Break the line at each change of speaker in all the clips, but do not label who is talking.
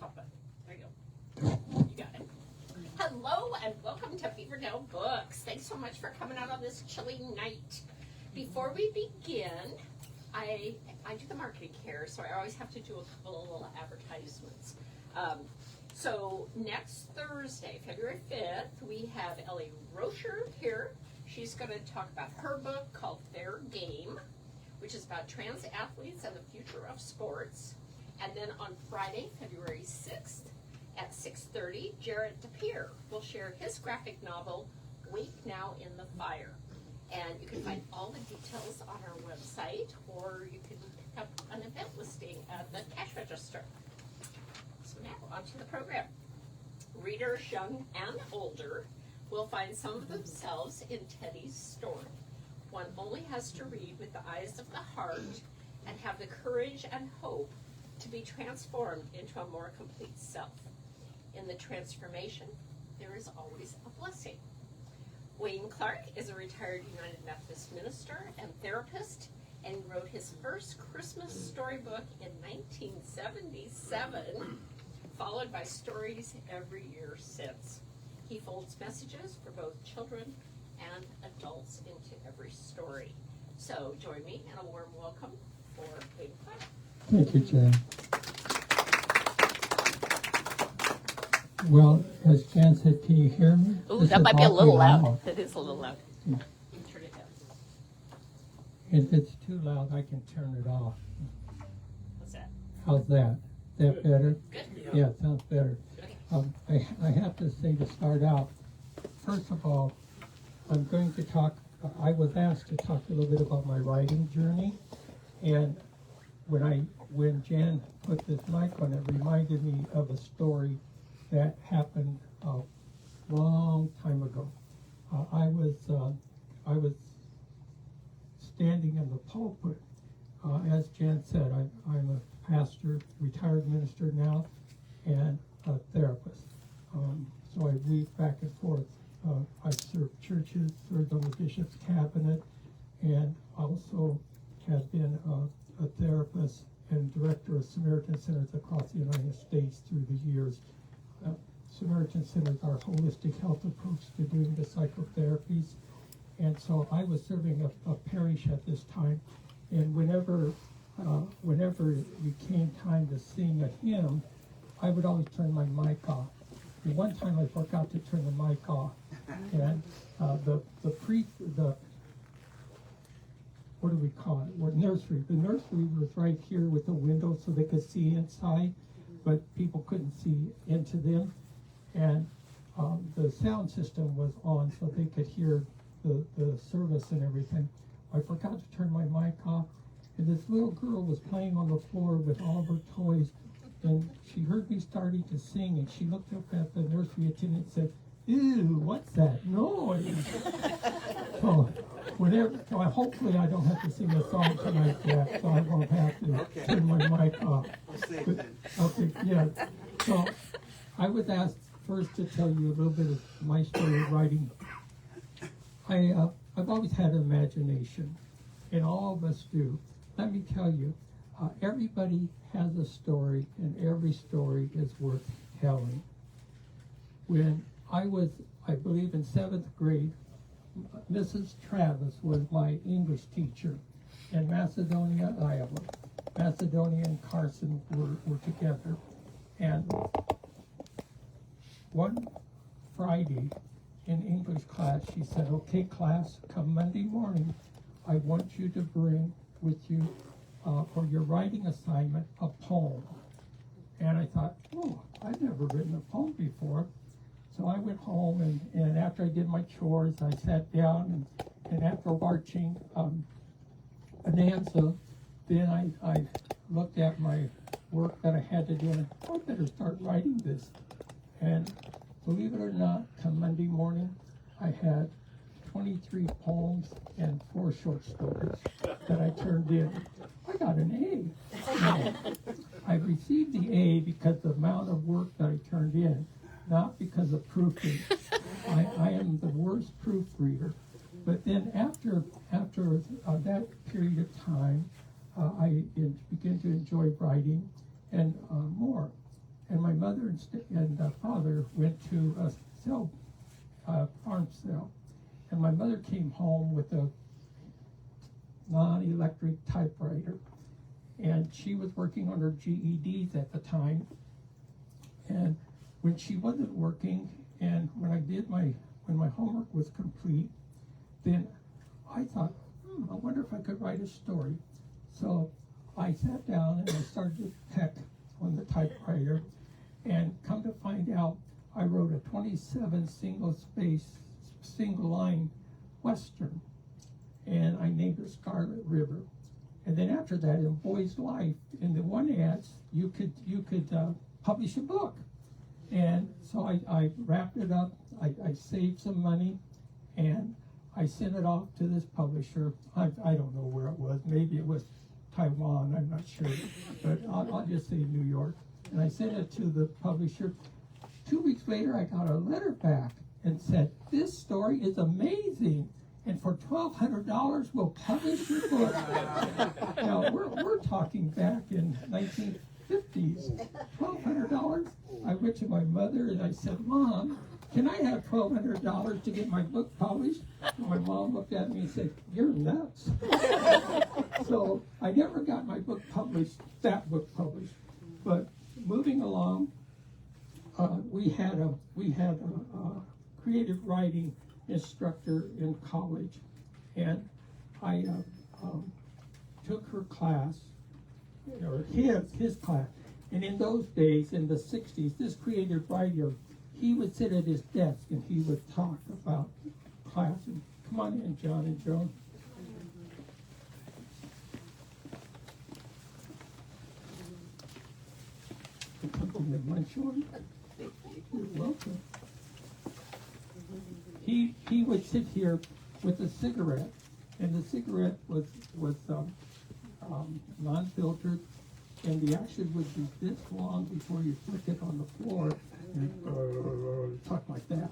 top button. There you go. You got it. Hello and welcome to Beaverdale Books. Thanks so much for coming out on this chilly night. Before we begin, I do the marketing here, so I always have to do a couple of little advertisements. So next Thursday, February 5th, we have Ellie Rocher here. She's going to talk about her book called Fair Game, which is about trans athletes and the future of sports. And then on Friday, February 6th at 6:30, Jarrett DePere will share his graphic novel, Wake Now in the Fire. And you can find all the details on our website, or you can pick up an event listing at the cash register. So now, on to the program. Readers young and older will find some of themselves in Teddy's story. One only has to read with the eyes of the heart and have the courage and hope to be transformed into a more complete self. In the transformation, there is always a blessing. Wayne Clark is a retired United Methodist minister and therapist, and he wrote his first Christmas storybook in 1977, followed by stories every year since. He folds messages for both children and adults into every story. So join me in a warm welcome for Wayne Clark.
Thank you, Jan. Well, as Jan said, can you hear me?
Oh, that might be a little loud. It is a little loud.
Yeah.
You can turn it down.
If it's too loud, I can turn it off.
What's that?
How's that? Is that better?
Good?
Yeah, it sounds better.
Okay.
I have to say to start out, first of all, I'm going to talk, I was asked to talk a little bit about my writing journey, and when Jan put this mic on, it reminded me of a story that happened a long time ago. I was standing in the pulpit. As Jan said, I'm a pastor, retired minister now, and a therapist. So I weave back and forth. I served churches, served on the bishop's cabinet, and also have been a therapist and director of Samaritan Centers across the United States through the years. Samaritan Centers are a holistic health approach to doing the psychotherapies. And so I was serving a parish at this time, and whenever it came time to sing a hymn, I would always turn my mic off. And one time I forgot to turn the mic off, and the what do we call it? What nursery? The nursery was right here with the window so they could see inside, but people couldn't see into them. And the sound system was on so they could hear the service and everything. I forgot to turn my mic off, and this little girl was playing on the floor with all of her toys, and she heard me starting to sing, and she looked up at the nursery attendant and said, "Ew, what's that noise?" So hopefully I don't have to sing a song tonight yet, so I won't have to turn my mic off. Okay, yeah. So I was asked first to tell you a little bit of my story of writing. I've always had an imagination, and all of us do. Let me tell you, everybody has a story, and every story is worth telling. When I was, I believe, in 7th grade, Mrs. Travis was my English teacher in Macedonia, Iowa. Macedonia and Carson were together. And one Friday in English class, she said, "Okay, class, come Monday morning, I want you to bring with you for your writing assignment a poem." And I thought, oh, I've never written a poem before. So I went home, and after I did my chores, I sat down, and after watching an answer, then I looked at my work that I had to do, and I better start writing this. And believe it or not, come Monday morning, I had 23 poems and 4 short stories that I turned in. I got an A. I received the A because the amount of work that I turned in, not because of proofing. I am the worst proofreader. But then after that period of time, I began to enjoy writing and more. And my mother and father went to a farm sale. And my mother came home with a non-electric typewriter. And she was working on her GEDs at the time. And when she wasn't working, and when my homework was complete, then I thought, I wonder if I could write a story. So I sat down and I started to peck on the typewriter, and come to find out, I wrote a 27 single line Western, and I named it Scarlet River. And then after that, in Boy's Life, in the one ads, you could publish a book. And so I wrapped it up, I saved some money, and I sent it off to this publisher. I don't know where it was. Maybe it was Taiwan, I'm not sure. But I'll just say New York. And I sent it to the publisher. 2 weeks later, I got a letter back and said, this story is amazing. And for $1,200, we'll publish your book. Now, we're talking back in 1950s. $1,200? I went to my mother and I said, Mom, can I have $1,200 to get my book published? And my mom looked at me and said, you're nuts. So I never got my book published, that book published. But moving along, we had a creative writing instructor in college, and I took her class, or his class. And in those days, in the 60s, this creative writer, he would sit at his desk and he would talk about class. And come on in, John and Joan. Lunch on? You're welcome. He would sit here with a cigarette, and the cigarette was non-filtered, and the action would be this long before you flick it on the floor, and talk like that.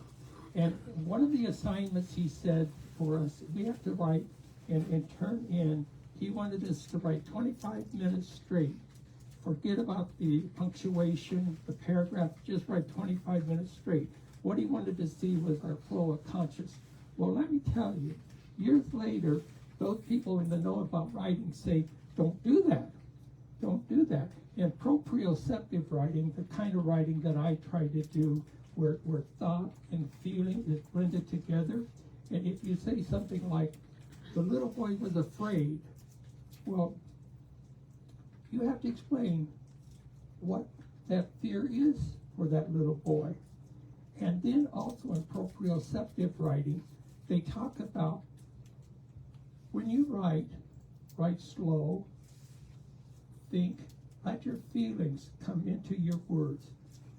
And one of the assignments he said for us, we have to write and turn in, he wanted us to write 25 minutes straight. Forget about the punctuation, the paragraph, just write 25 minutes straight. What he wanted to see was our flow of conscious. Well, let me tell you, years later, those people in the know about writing say, don't do that. Don't do that. In proprioceptive writing, the kind of writing that I try to do, where thought and feeling is blended together, and if you say something like, the little boy was afraid, well, you have to explain what that fear is for that little boy. And then also in proprioceptive writing, they talk about when you write slow, think, let your feelings come into your words.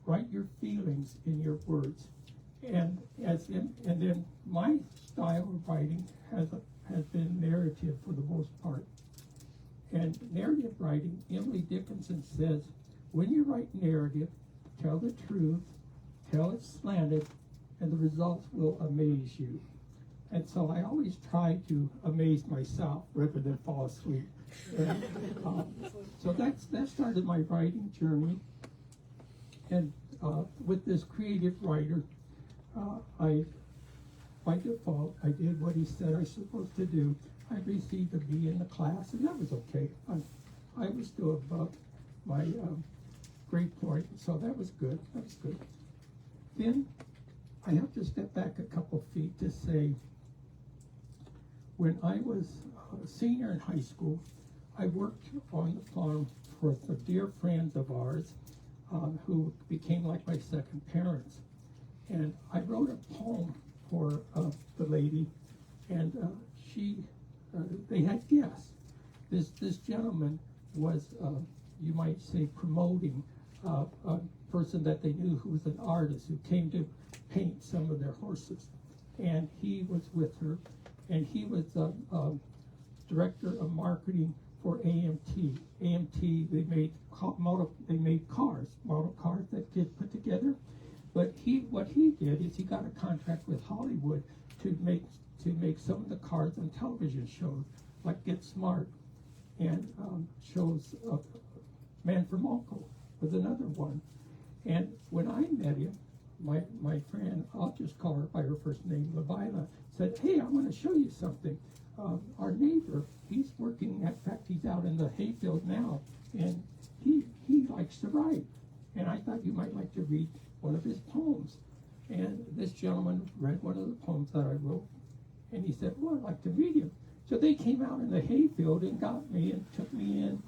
Write your feelings in your words. And then my style of writing has been narrative for the most part. And narrative writing, Emily Dickinson says, when you write narrative, tell the truth, tell it slanted, and the results will amaze you. And so I always try to amaze myself rather than fall asleep. And, so that started my writing journey. And with this creative writer, by default, I did what he said I was supposed to do. I received a B in the class, and that was okay. I was still above my grade point, so that was good. That was good. Then I have to step back a couple feet to say, when I was a senior in high school, I worked on the farm for some dear friends of ours who became like my second parents. And I wrote a poem for the lady, and they had guests. This gentleman was, you might say, promoting a person that they knew who was an artist who came to paint some of their horses. And he was with her, and he was director of marketing for AMT. AMT, they made cars, model cars that kids put together. But what he did is he got a contract with Hollywood to make some of the cars on television shows, like Get Smart, and shows Man from Uncle was another one. And when I met him, my friend, I'll just call her by her first name, Levila, said, hey, I want to show you something. Our neighbor, he's working, in fact, he's out in the hayfield now, and he likes to write. And I thought you might like to read one of his poems. And this gentleman read one of the poems that I wrote, and he said, well, I'd like to read him. So they came out in the hayfield and got me and took me in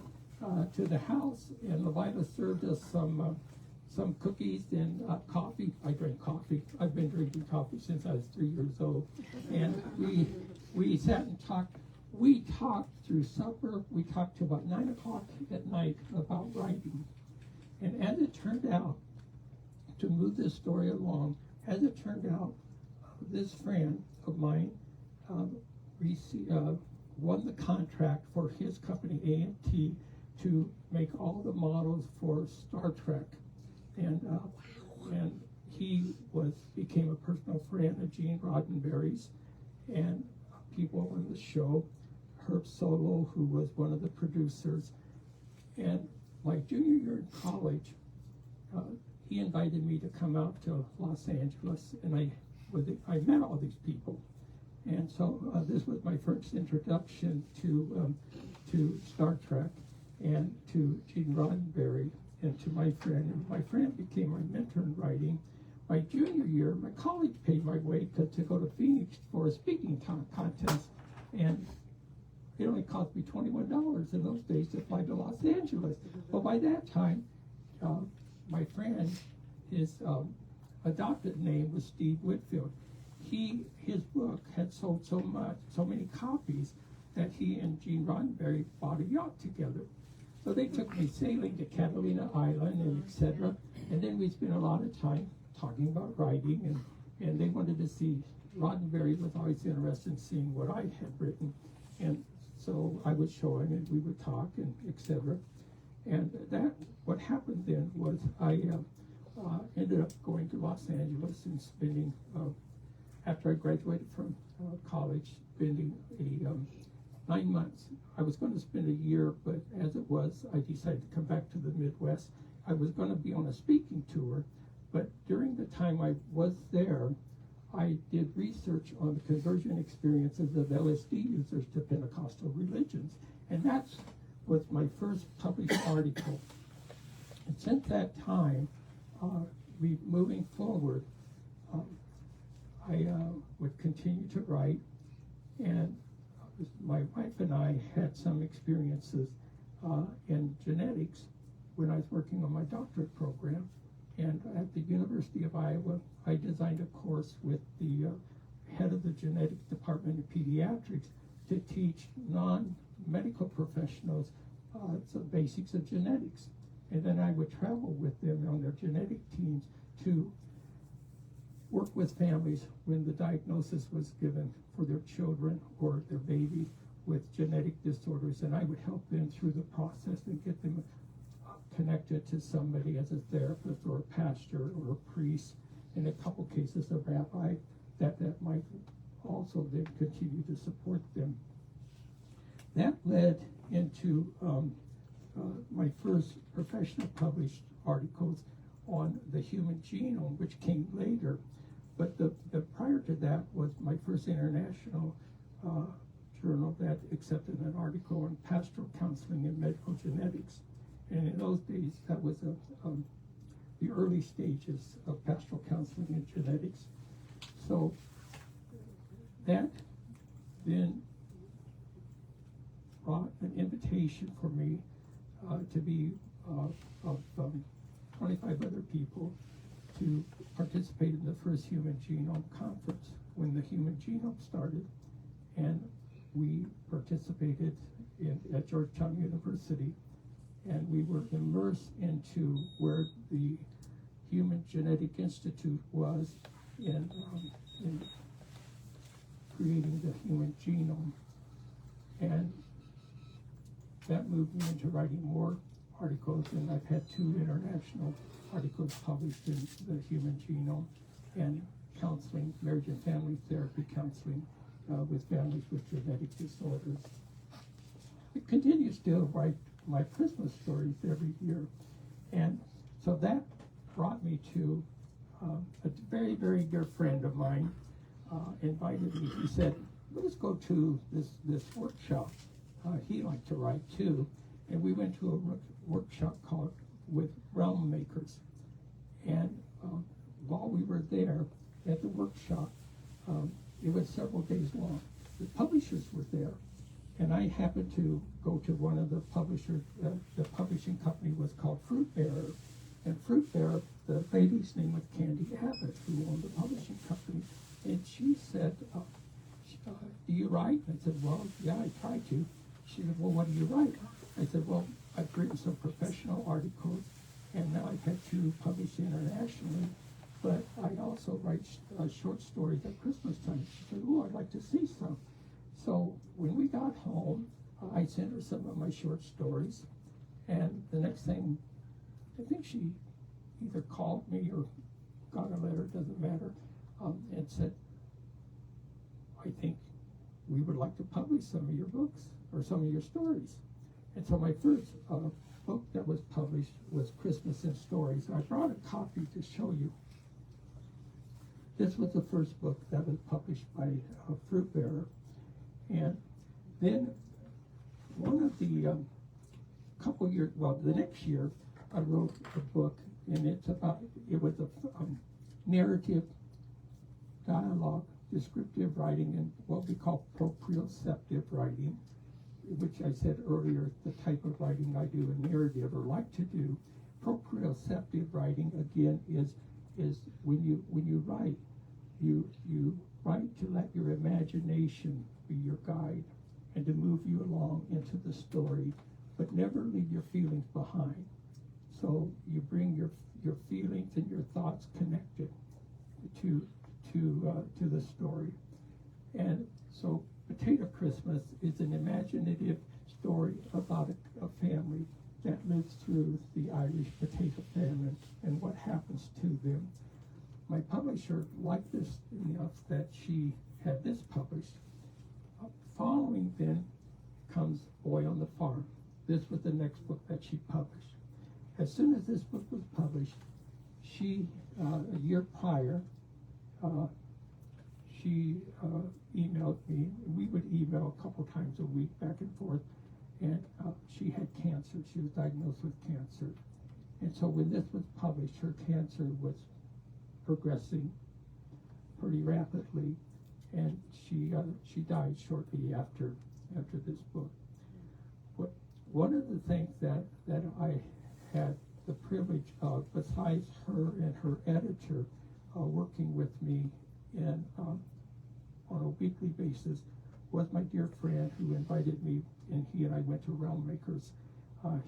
to the house, and Levila served us some cookies and coffee. I drink coffee. I've been drinking coffee since I was 3 years old. And we sat and talked. We talked through supper. We talked to about 9 o'clock at night about writing. And as it turned out, to move this story along, as it turned out, this friend of mine won the contract for his company, A&T, to make all the models for Star Trek. And he became a personal friend of Gene Roddenberry's, and people on the show, Herb Solow, who was one of the producers. And my junior year in college, he invited me to come out to Los Angeles, and I met all these people. And so this was my first introduction to Star Trek and to Gene Roddenberry and to my friend. And my friend became my mentor in writing. My junior year, my college paid my way to go to Phoenix for a speaking contest, and it only cost me $21 in those days to fly to Los Angeles. Well, by that time, my friend, his adopted name was Steve Whitfield. His book had sold so many copies, that he and Gene Roddenberry bought a yacht together. So they took me sailing to Catalina Island and etc. And then we spent a lot of time talking about writing, and they wanted to see. Roddenberry was always interested in seeing what I had written, and so I would show him, and we would talk, and etc. And what happened then was I ended up going to Los Angeles and spending, after I graduated from college, spending 9 months. I was going to spend a year, but as it was, I decided to come back to the Midwest. I was going to be on a speaking tour, but during the time I was there, I did research on the conversion experiences of LSD users to Pentecostal religions, and that was my first published article. And since that time, moving forward, I would continue to write, and my wife and I had some experiences in genetics when I was working on my doctorate program. And at the University of Iowa, I designed a course with the head of the genetics department in pediatrics to teach non-medical professionals the basics of genetics. And then I would travel with them on their genetic teams to work with families when the diagnosis was given for their children or their babies with genetic disorders, and I would help them through the process and get them connected to somebody as a therapist or a pastor or a priest, in a couple cases a rabbi, that might also then continue to support them. That led into my first professional published articles on the human genome, which came later. But the prior to that was my first international journal that accepted an article on pastoral counseling and medical genetics. And in those days, that was the early stages of pastoral counseling and genetics. So that then brought an invitation for me to be of 25 other people to participate in the first Human Genome Conference when the Human Genome started. And we participated at Georgetown University, and we were immersed into where the Human Genetic Institute was in creating the human genome. And that moved me into writing more articles, and I've had 2 international articles published in the human genome and counseling, marriage and family therapy counseling with families with genetic disorders. I continue still to write my Christmas stories every year. And so that brought me to a very, very dear friend of mine invited me. He said, let's go to this workshop. He liked to write too. And we went to a workshop called with Realm Makers. And while we were there at the workshop, it was several days long. The publishers were there. And I happened to go to one of the publishers. The publishing company was called Fruit Bearer. And Fruit Bearer, the lady's name was Candy Abbott, who owned the publishing company. And she said, do you write? I said, well, yeah, I try to. She said, well, what do you write? I said, well, I've written some professional articles, and now I've had 2 published internationally, but I also write short stories at Christmas time. She said, oh, I'd like to see some. So when we got home, I sent her some of my short stories, and the next thing, I think she either called me or got a letter, doesn't matter, and said, I think we would like to publish some of your books or some of your stories. And so my first book that was published was Christmas Stories. I brought a copy to show you. This was the first book that was published by Fruit Bearer. And then one of the couple years, well, the next year, I wrote a book, and it was a narrative, dialogue, descriptive writing, and what we call proprioceptive writing, which I said earlier, the type of writing I do a narrative or like to do. Proprioceptive writing, again, is when you write, you write to let your imagination be your guide and to move you along into the story, but never leave your feelings behind. So you bring your feelings and your thoughts connected to the story. And so Potato Christmas is an imaginative story about a family that lives through the Irish potato famine and what happens to them. My publisher liked this enough that she had this published. Following then comes Boy on the Farm. This was the next book that she published. As soon as this book was published, she, a year prior, she emailed me. We would email a couple times a week back and forth, and she had cancer. She was diagnosed with cancer. And so when this was published, her cancer was progressing pretty rapidly, and she died shortly after this book. One of the things that I had the privilege of, besides her and her editor working with me on a weekly basis, was my dear friend who invited me, and he and I went to Realm Makers.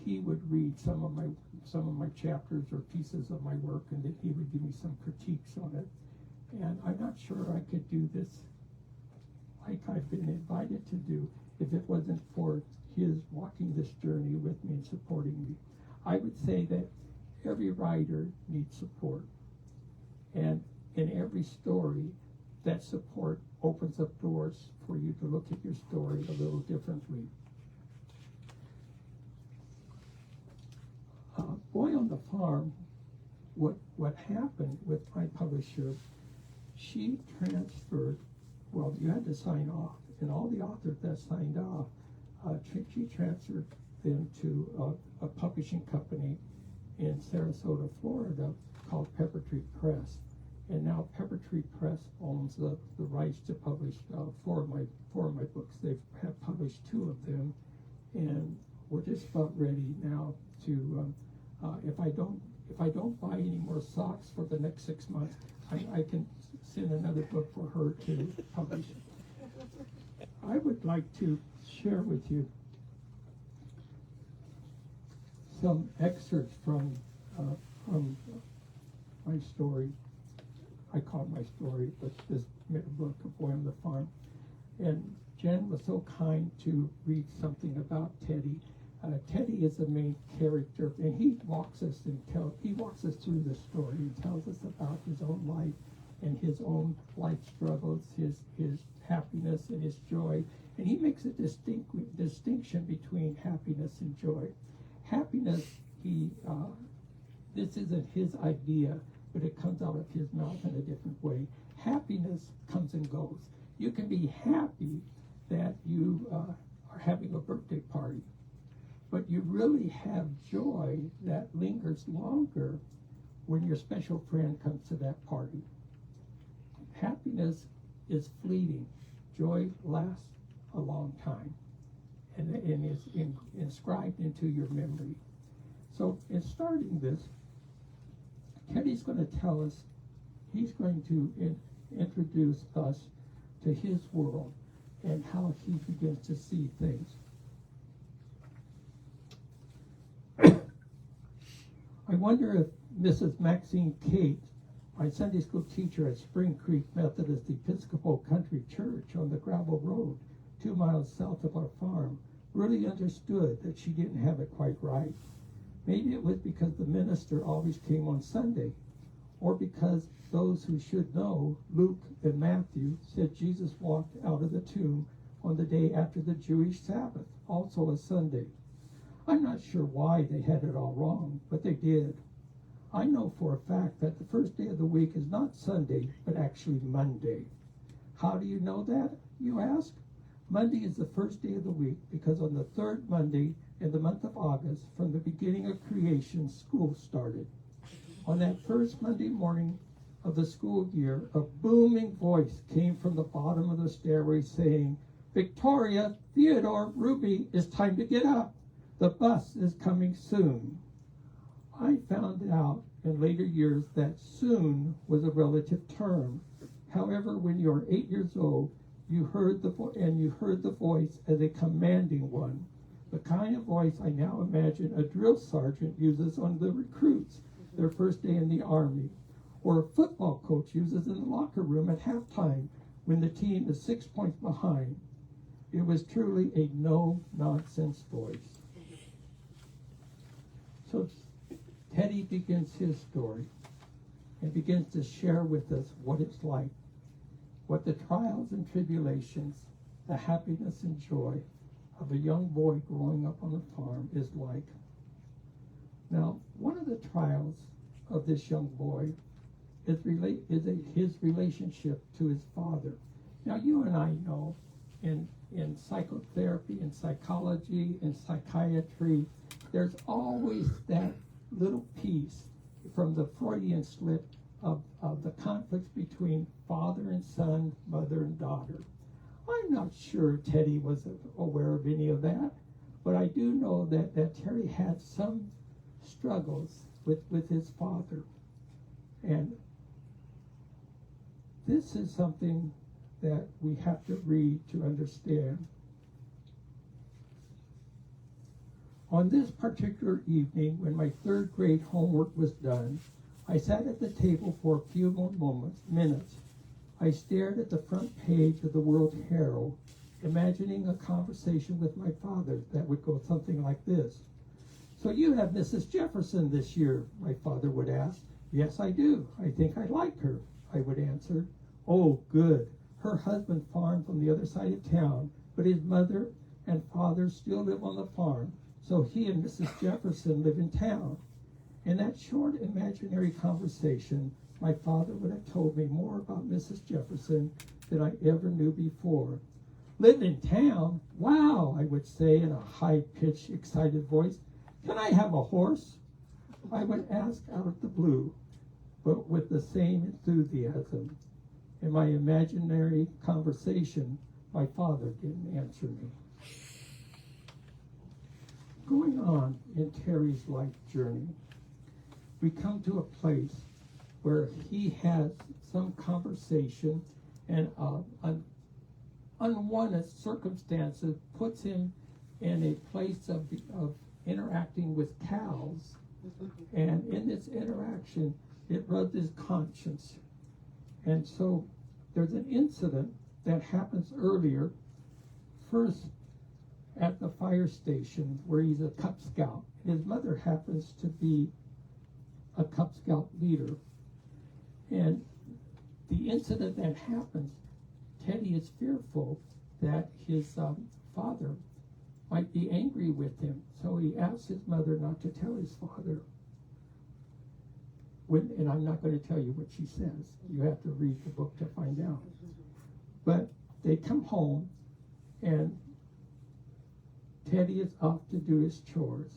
He would read some of my chapters or pieces of my work, and then he would give me some critiques on it. And I'm not sure I could do this like I've been invited to do if it wasn't for his walking this journey with me and supporting me. I would say that every writer needs support. And in every story, that support opens up doors for you to look at your story a little differently. Boy on the Farm, what happened with my publisher, she transferred, well, you had to sign off, and all the authors that signed off, she transferred them to a publishing company in Sarasota, Florida, called Pepper Tree Press. And now Pepper Tree Press owns the rights to publish four of my books. They have published 2 of them, and we're just about ready now to. If I don't buy any more socks for the next 6 months, I can send another book for her to publish. I would like to share with you some excerpts from my story. I call it my story, but this book, A Boy on the Farm. And Jen was so kind to read something about Teddy. Teddy is the main character, and he walks us through the story and tells us about his own life and his own life struggles, his happiness and his joy. And he makes a distinction between happiness and joy. Happiness, he this isn't his idea, but it comes out of his mouth in a different way. Happiness comes and goes. You can be happy that you are having a birthday party, but you really have joy that lingers longer when your special friend comes to that party. Happiness is fleeting. Joy lasts a long time and is inscribed into your memory. So in starting this, Teddy's going to tell us, he's going to introduce us to his world and how he begins to see things. I wonder if Mrs. Maxine Kate, my Sunday school teacher at Spring Creek Methodist Episcopal Country Church on the gravel road 2 miles south of our farm, really understood that she didn't have it quite right. Maybe it was because the minister always came on Sunday, or because those who should know, Luke and Matthew, said Jesus walked out of the tomb on the day after the Jewish Sabbath, also a Sunday. I'm not sure why they had it all wrong, but they did. I know for a fact that the first day of the week is not Sunday, but actually Monday. How do you know that, you ask? Monday is the first day of the week because on the third Monday in the month of August, from the beginning of creation, school started. On that first Monday morning of the school year, a booming voice came from the bottom of the stairway saying, "Victoria, Theodore, Ruby, it's time to get up. The bus is coming soon." I found out in later years that soon was a relative term. However, when you're 8 years old, you heard the voice as a commanding one, the kind of voice I now imagine a drill sergeant uses on the recruits their first day in the Army, or a football coach uses in the locker room at halftime when the team is 6 points behind. It was truly a no-nonsense voice. So Teddy begins his story and begins to share with us what it's like, what the trials and tribulations, the happiness and joy of a young boy growing up on a farm is like. Now, one of the trials of this young boy is his relationship to his father. Now, you and I know in psychotherapy, in psychology, in psychiatry, there's always that little piece from the Freudian slip of the conflicts between father and son, mother and daughter. I'm not sure Teddy was aware of any of that, but I do know that Terry had some struggles with his father. And this is something that we have to read to understand. On this particular evening, when my third grade homework was done, I sat at the table for a few minutes. I stared at the front page of the World Herald, imagining a conversation with my father that would go something like this. "So you have Mrs. Jefferson this year," my father would ask. "Yes, I do. I think I like her," I would answer. "Oh, good. Her husband farms on the other side of town, but his mother and father still live on the farm, so he and Mrs. Jefferson live in town." In that short imaginary conversation, my father would have told me more about Mrs. Jefferson than I ever knew before. "Live in town? Wow," I would say in a high-pitched, excited voice. "Can I have a horse?" I would ask out of the blue, but with the same enthusiasm. In my imaginary conversation, my father didn't answer me. Going on in Terry's life journey, we come to a place where he has some conversation and an unwanted circumstances puts him in a place of interacting with cows. And in this interaction, it rubs his conscience. And so there's an incident that happens earlier, first at the fire station where he's a Cub Scout. His mother happens to be a Cub Scout leader. And the incident that happens, Teddy is fearful that his father might be angry with him. So he asks his mother not to tell his father. And I'm not going to tell you what she says. You have to read the book to find out. But they come home, and Teddy is off to do his chores.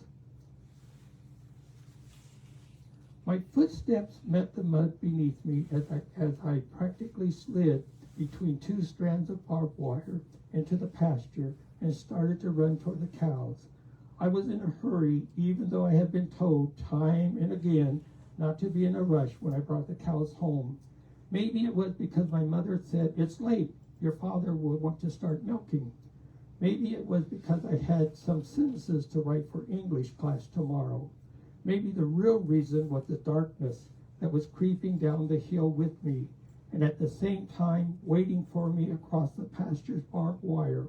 My footsteps met the mud beneath me as I practically slid between two strands of barbed wire into the pasture and started to run toward the cows. I was in a hurry, even though I had been told time and again not to be in a rush when I brought the cows home. Maybe it was because my mother said, "It's late, your father will want to start milking." Maybe it was because I had some sentences to write for English class tomorrow. Maybe the real reason was the darkness that was creeping down the hill with me, and at the same time waiting for me across the pasture's barbed wire.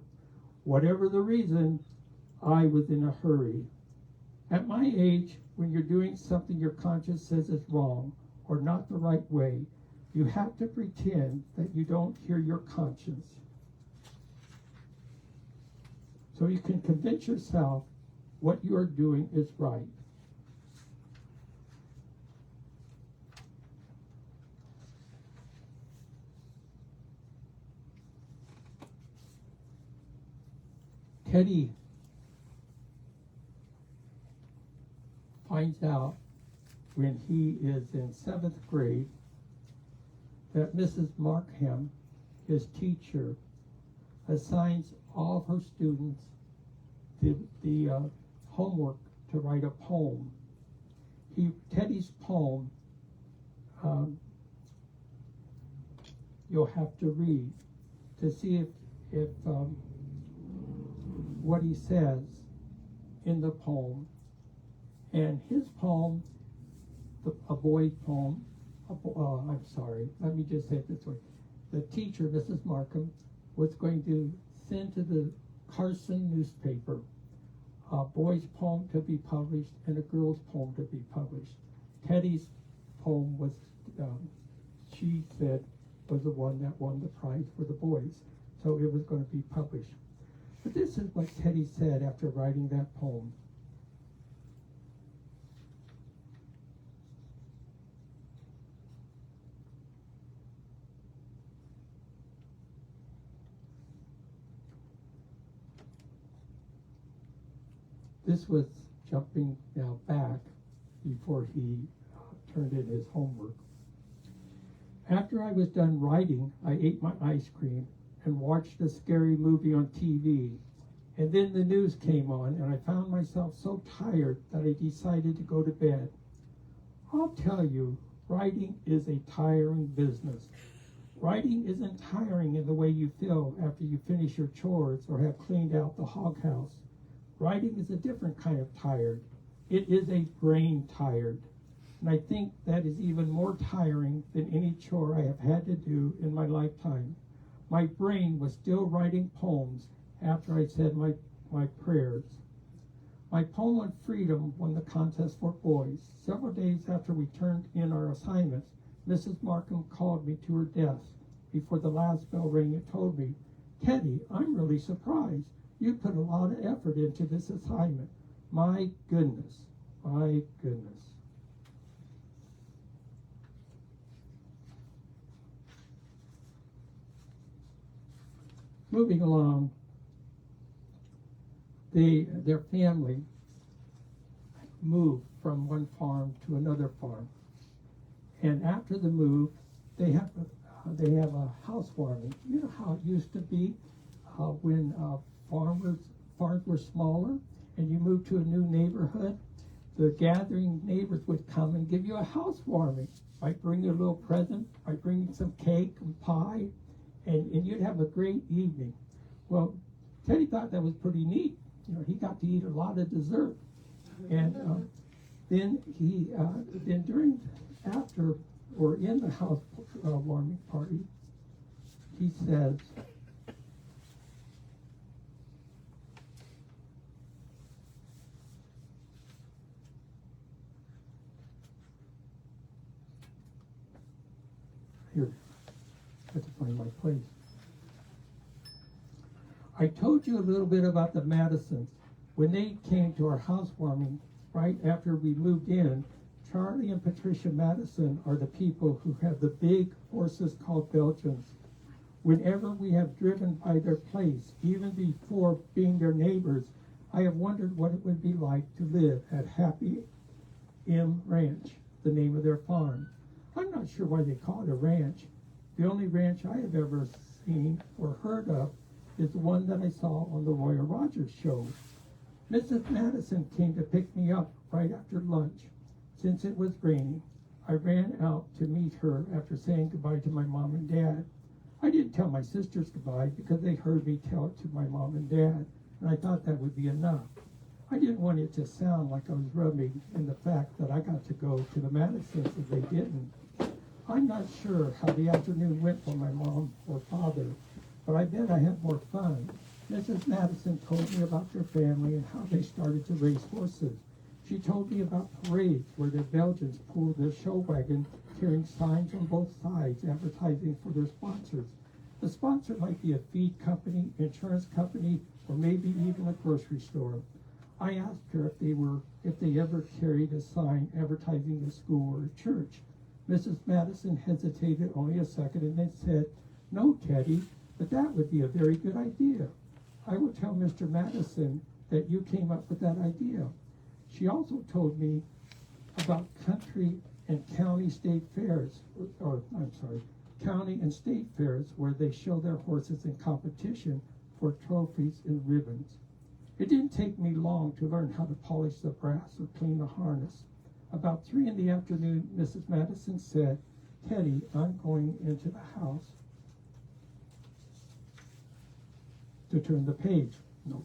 Whatever the reason, I was in a hurry. At my age, when you're doing something your conscience says is wrong or not the right way, you have to pretend that you don't hear your conscience. So you can convince yourself what you are doing is right. Teddy finds out when he is in 7th grade that Mrs. Markham, his teacher, assigns all of her students the homework to write a poem. Teddy's poem, you'll have to read to see if what he says in the poem. And his poem, a boy's poem, let me just say it this way. The teacher, Mrs. Markham, was going to send to the Carson newspaper a boy's poem to be published and a girl's poem to be published. Teddy's poem was, she said, was the one that won the prize for the boys. So it was going to be published. But this is what Teddy said after writing that poem. This was jumping now back before he turned in his homework. After I was done writing, I ate my ice cream and watched a scary movie on TV. And then the news came on, and I found myself so tired that I decided to go to bed. I'll tell you, writing is a tiring business. Writing isn't tiring in the way you feel after you finish your chores or have cleaned out the hog house. Writing is a different kind of tired. It is a brain tired. And I think that is even more tiring than any chore I have had to do in my lifetime. My brain was still writing poems after I said my prayers. My poem on freedom won the contest for boys. Several days after we turned in our assignments, Mrs. Markham called me to her desk before the last bell rang and told me, "Teddy, I'm really surprised. You put a lot of effort into this assignment. My goodness, my goodness." Moving along, their family moved from one farm to another farm. And after the move, they have a housewarming. You know how it used to be when farms were smaller and you moved to a new neighborhood? The gathering neighbors would come and give you a housewarming. Might bring you a little present, might bring you some cake and pie, and you'd have a great evening. Well, Teddy thought that was pretty neat. You know, he got to eat a lot of dessert. And then after or in the house warming party, he says, here, I have to find my place. I told you a little bit about the Madisons. When they came to our housewarming right after we moved in, Charlie and Patricia Madison are the people who have the big horses called Belgians. Whenever we have driven by their place, even before being their neighbors, I have wondered what it would be like to live at Happy M Ranch, the name of their farm. I'm not sure why they call it a ranch. The only ranch I have ever seen or heard of is the one that I saw on the Roy Rogers show. Mrs. Madison came to pick me up right after lunch. Since it was raining, I ran out to meet her after saying goodbye to my mom and dad. I didn't tell my sisters goodbye because they heard me tell it to my mom and dad, and I thought that would be enough. I didn't want it to sound like I was rubbing in the fact that I got to go to the Madisons and they didn't. I'm not sure how the afternoon went for my mom or father, but I bet I had more fun. Mrs. Madison told me about their family and how they started to race horses. She told me about parades where the Belgians pulled their show wagon carrying signs on both sides advertising for their sponsors. The sponsor might be a feed company, insurance company, or maybe even a grocery store. I asked her if they ever carried a sign advertising a school or a church. Mrs. Madison hesitated only a second and then said, "No, Teddy, but that would be a very good idea. I will tell Mr. Madison that you came up with that idea." She also told me about country and county and state fairs where they show their horses in competition for trophies and ribbons. It didn't take me long to learn how to polish the brass or clean the harness. About 3 p.m, Mrs. Madison said, "Teddy, I'm going into the house to turn the page. No.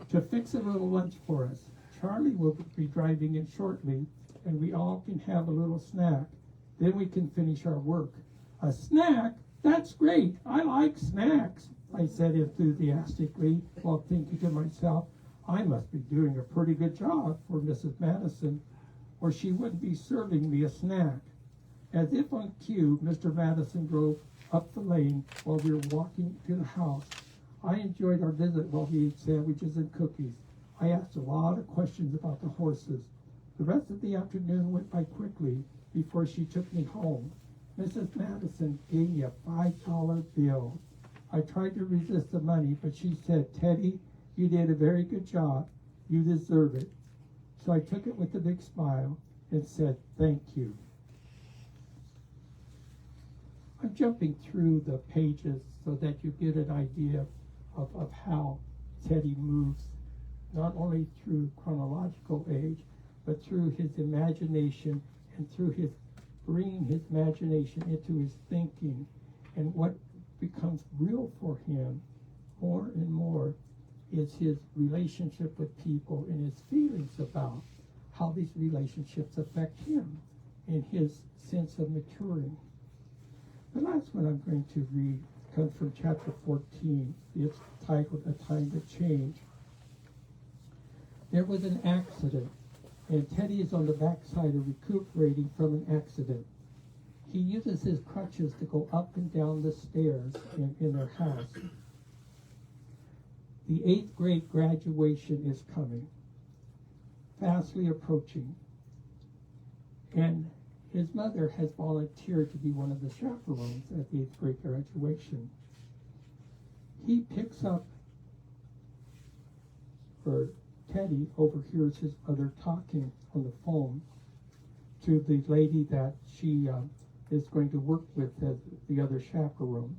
To fix a little lunch for us. Charlie will be driving in shortly, and we all can have a little snack. Then we can finish our work." "A snack? That's great. I like snacks," I said enthusiastically while thinking to myself, I must be doing a pretty good job for Mrs. Madison, or she wouldn't be serving me a snack. As if on cue, Mr. Madison drove up the lane while we were walking to the house. I enjoyed our visit while he ate sandwiches and cookies. I asked a lot of questions about the horses. The rest of the afternoon went by quickly before she took me home. Mrs. Madison gave me a $5 bill. I tried to resist the money, but she said, "Teddy, you did a very good job. You deserve it." So I took it with a big smile and said, "Thank you." I'm jumping through the pages so that you get an idea of how Teddy moves, not only through chronological age, but through his imagination and through his bringing his imagination into his thinking. And what becomes real for him more and more is his relationship with people and his feelings about how these relationships affect him and his sense of maturing. The last one I'm going to read comes from chapter 14. It's titled "A Time to Change." There was an accident, and Teddy is on the backside of recuperating from an accident. He uses his crutches to go up and down the stairs in their house. The 8th grade graduation is coming, fastly approaching, and his mother has volunteered to be one of the chaperones at the 8th grade graduation. He picks up, or Teddy overhears his mother talking on the phone to the lady that she is going to work with as the other chaperone.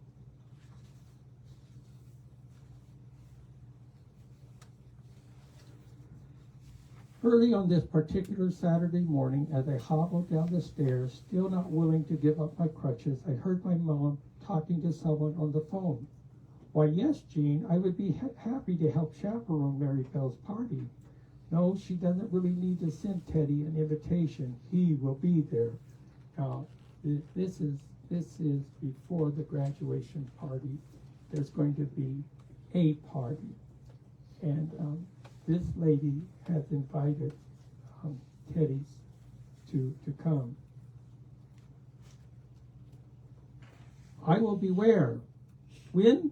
Early on this particular Saturday morning, as I hobbled down the stairs, still not willing to give up my crutches, I heard my mom talking to someone on the phone. "Why, yes, Jean, I would be happy to help chaperone Mary Bell's party." "No, she doesn't really need to send Teddy an invitation. He will be there." Now, this is before the graduation party. There's going to be a party, and this lady has invited Teddy to come. "I will be where?" "When?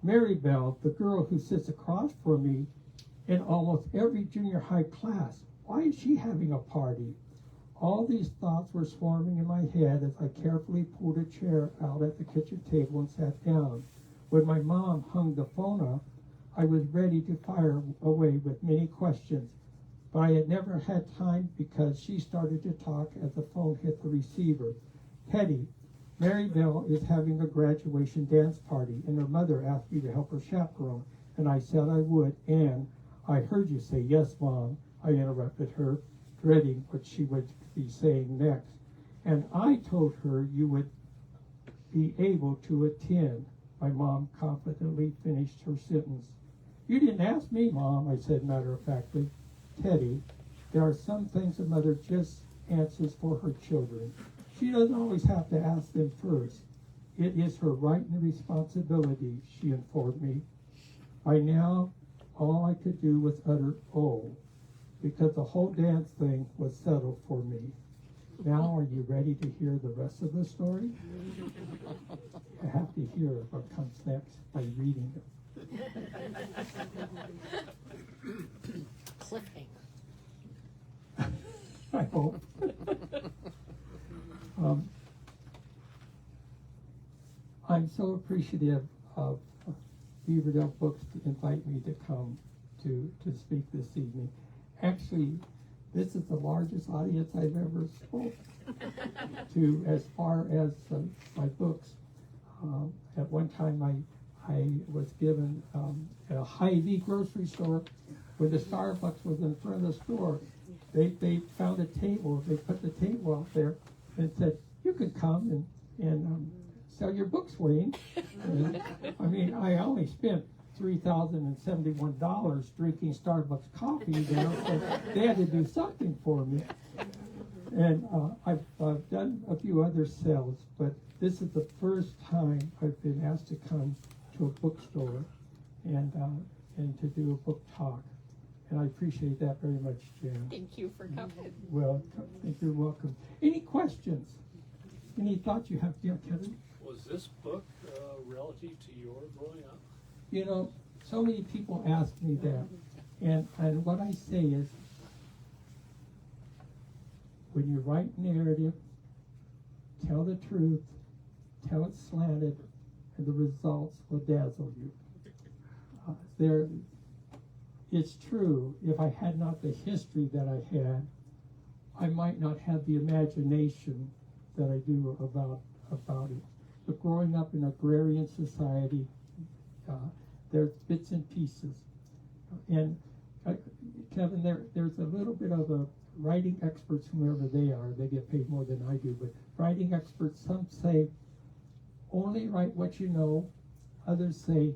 Mary Bell, the girl who sits across from me in almost every junior high class." Why is she having a party? All these thoughts were swarming in my head as I carefully pulled a chair out at the kitchen table and sat down. When my mom hung the phone up, I was ready to fire away with many questions, but I had never had time because she started to talk as the phone hit the receiver. Teddy, Marybelle is having a graduation dance party, and her mother asked me to help her chaperone, and I said I would, and I heard you say, yes, Mom, I interrupted her, dreading what she would be saying next. And I told her you would be able to attend. My mom confidently finished her sentence. You didn't ask me, Mom, I said matter-of-factly. Teddy, there are some things a mother just answers for her children. She doesn't always have to ask them first. It is her right and responsibility, she informed me. By now, all I could do was utter, oh, because the whole dance thing was settled for me. Now, are you ready to hear the rest of the story? I have to hear what comes next by reading it.
Cliffhanger.
I hope. I'm so appreciative of Beaverdale Books to invite me to come to speak this evening. Actually, this is the largest audience I've ever spoke to as far as my books. At one time, I was given at a Hy-Vee grocery store when the Starbucks was in front of the store. They found a table. They put the table out there and said, "You could come and sell your books, Wayne." And, I mean, I only spent $3,071 drinking Starbucks coffee there, so they had to do something for me. And I've done a few other sales, but this is the first time I've been asked to come to a bookstore and to do a book talk. And I appreciate that very much, Jan.
Thank you for coming.
Well, you're welcome. Any questions? Any thoughts you have, Kevin?
Was this book relative to your growing up?
You know, so many people ask me that, and what I say is, when you write narrative, tell the truth, tell it slanted, and the results will dazzle you. It's true, if I had not the history that I had, I might not have the imagination that I do about it. But growing up in agrarian society, there's bits and pieces. And Kevin, there's a little bit of a writing experts, whoever they are, they get paid more than I do, but writing experts, some say, only write what you know. Others say,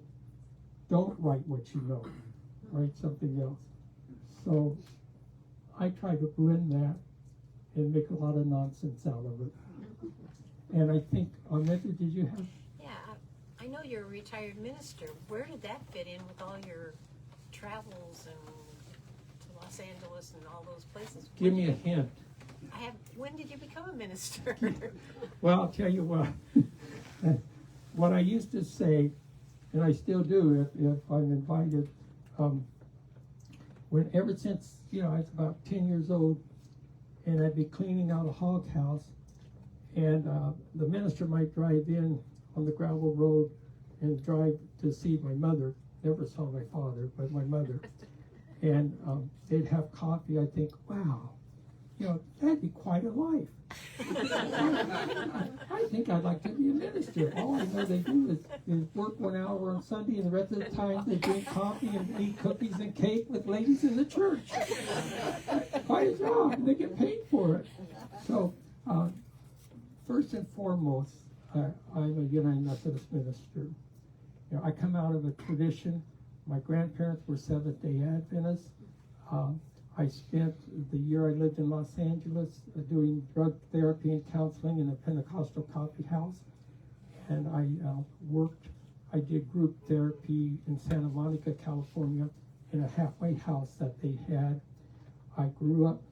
don't write what you know. Write something else. So I try to blend that and make a lot of nonsense out of it. And I think, Arnetta, did you have?
Yeah, I know you're a retired minister. Where did that fit in with all your travels and to Los Angeles and all those places?
Give me a hint.
When did you become a minister?
Well, I'll tell you what. What I used to say, and I still do if I'm invited, ever since, I was about 10 years old, and I'd be cleaning out a hog house, and the minister might drive in on the gravel road and drive to see my mother. Never saw my father, but my mother. And they'd have coffee. I think, wow, that'd be quite a life. I think I'd like to be a minister. All I know they do is work 1 hour on Sunday, and the rest of the time they drink coffee and eat cookies and cake with ladies in the church. Quite a job, and they get paid for it. So, first and foremost, I'm a United Methodist minister. I come out of a tradition. My grandparents were Seventh-day Adventists. I spent the year I lived in Los Angeles doing drug therapy and counseling in a Pentecostal coffee house. And I did group therapy in Santa Monica, California, in a halfway house that they had. I grew up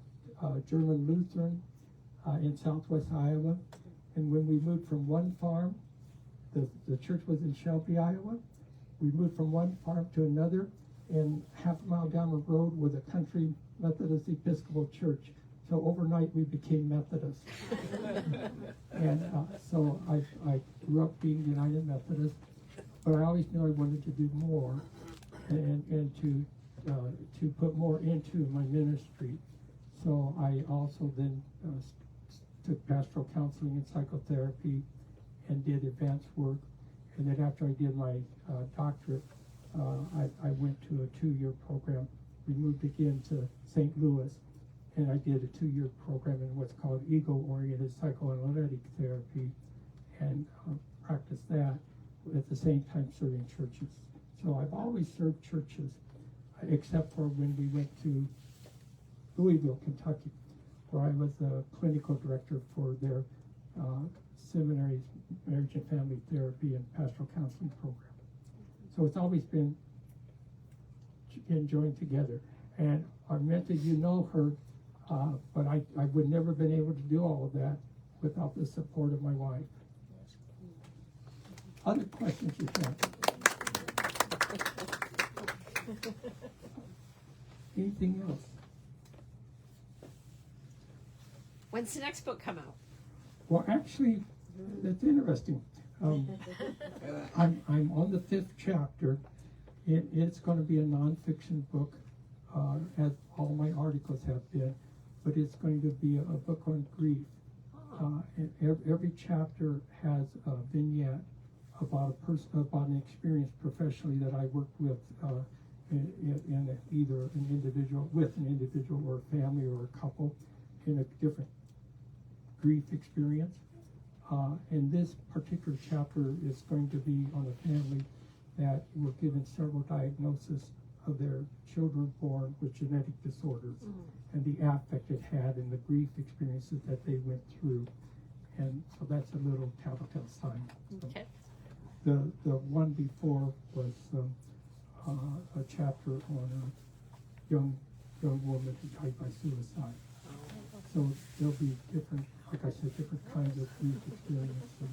German Lutheran in southwest Iowa. And when we moved from one farm, the church was in Shelby, Iowa. We moved from one farm to another, and half a mile down the road was a country Methodist Episcopal church. So overnight we became Methodist. And so I grew up being United Methodist, but I always knew I wanted to do more and to put more into my ministry. So I also then took pastoral counseling and psychotherapy and did advanced work. And then after I did my doctorate, I went to a 2-year program. We moved again to St. Louis, and I did a 2-year program in what's called ego-oriented psychoanalytic therapy, and practiced that at the same time serving churches. So I've always served churches, except for when we went to Louisville, Kentucky, where I was the clinical director for their seminary's marriage and family therapy and pastoral counseling program. So it's always been joined together. And Arminta, you know her, but I would never have been able to do all of that without the support of my wife. Other questions you have? Anything else?
When's the next book come out?
Well, actually, that's interesting. I'm on the 5th chapter. It's going to be a nonfiction book, as all my articles have been, but it's going to be a book on grief. And every chapter has a vignette about about an experience professionally that I worked with in either an individual or a family or a couple in a different grief experience. And this particular chapter is going to be on a family that were given several diagnoses of their children born with genetic disorders, and the affect it had and the grief experiences that they went through. And so that's a little telltale sign.
Okay.
The one before was a chapter on a young woman who died by suicide. So there'll be different, like I said, different kinds of grief experiences.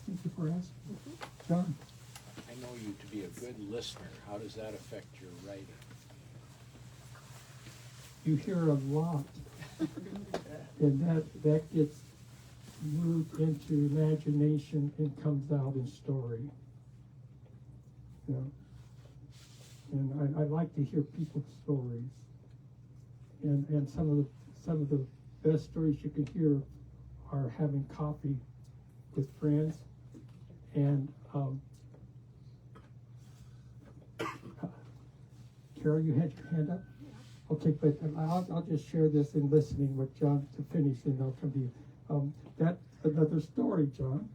Thank you for asking. John?
I know you to be a good listener. How does that affect your writing?
You hear a lot, and that gets moved into imagination and comes out in story. You know? And I like to hear people's stories. And some of the best stories you can hear are having coffee with friends. And Carol, you had your hand up? Okay, but I'll just share this in listening with John to finish, and I'll come to you. That's another story, John.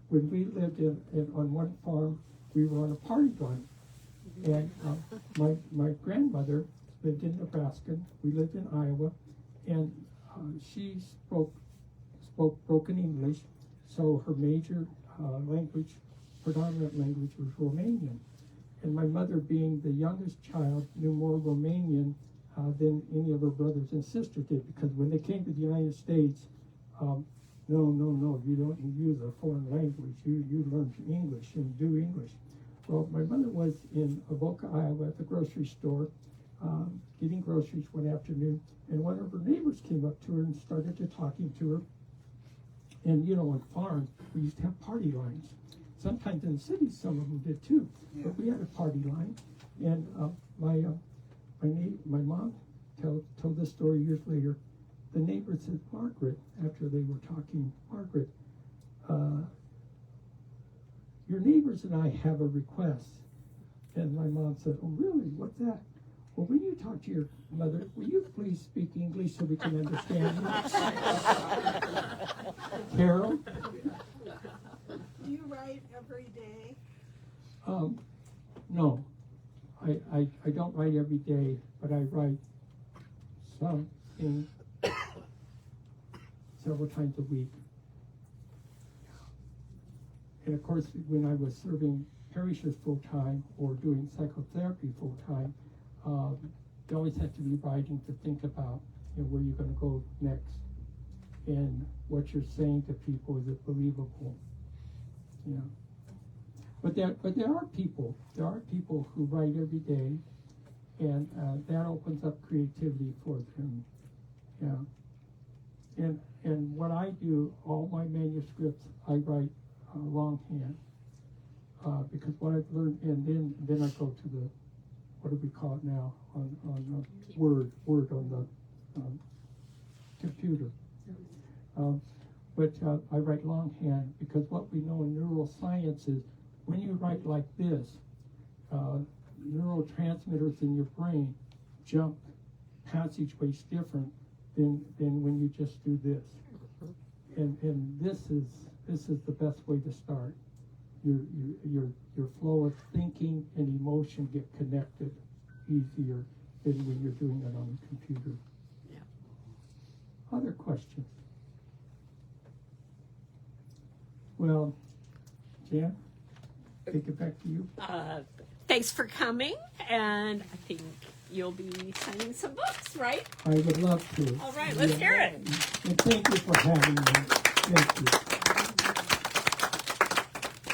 When we lived on one farm, we were on a party run, and my grandmother lived in Nebraska. We lived in Iowa, and she spoke broken English, so her major predominant language was Romanian. And my mother, being the youngest child, knew more Romanian than any of her brothers and sisters did, because when they came to the United States, no, you don't use a foreign language. You learn English and do English. Well, my mother was in Avoca, Iowa at the grocery store getting groceries one afternoon, and one of her neighbors came up to her and started talking to her. And on farms, we used to have party lines. Sometimes in the cities, some of them did too. Yeah. But we had a party line, and my mom told this story years later. The neighbor said, "Margaret," after they were talking, "Margaret, your neighbors and I have a request." And my mom said, "Oh, really? What's that?" "Well, when you talk to your mother, will you please speak English so we can understand you?" Carol?
Do you write every day?
No. I don't write every day, but I write something several times a week. And of course, when I was serving parishes full-time or doing psychotherapy full-time, you always have to be writing to think about where you're going to go next, and what you're saying to people, is it believable? But there are people who write every day, and that opens up creativity for them. Yeah. And what I do, all my manuscripts, I write longhand, because what I've learned, and then I go to the, what do we call it now, on Word on the computer. But I write longhand because what we know in neuroscience is when you write like this, neurotransmitters in your brain jump passageways different than when you just do this. And this is the best way to start. Your flow of thinking and emotion get connected easier than when you're doing it on the computer.
Yeah.
Other questions? Well, Jan, take it back to you.
Thanks for coming, and I think you'll be signing some books, right?
I would love to.
All right, let's hear it.
And thank you for having me. Thank you.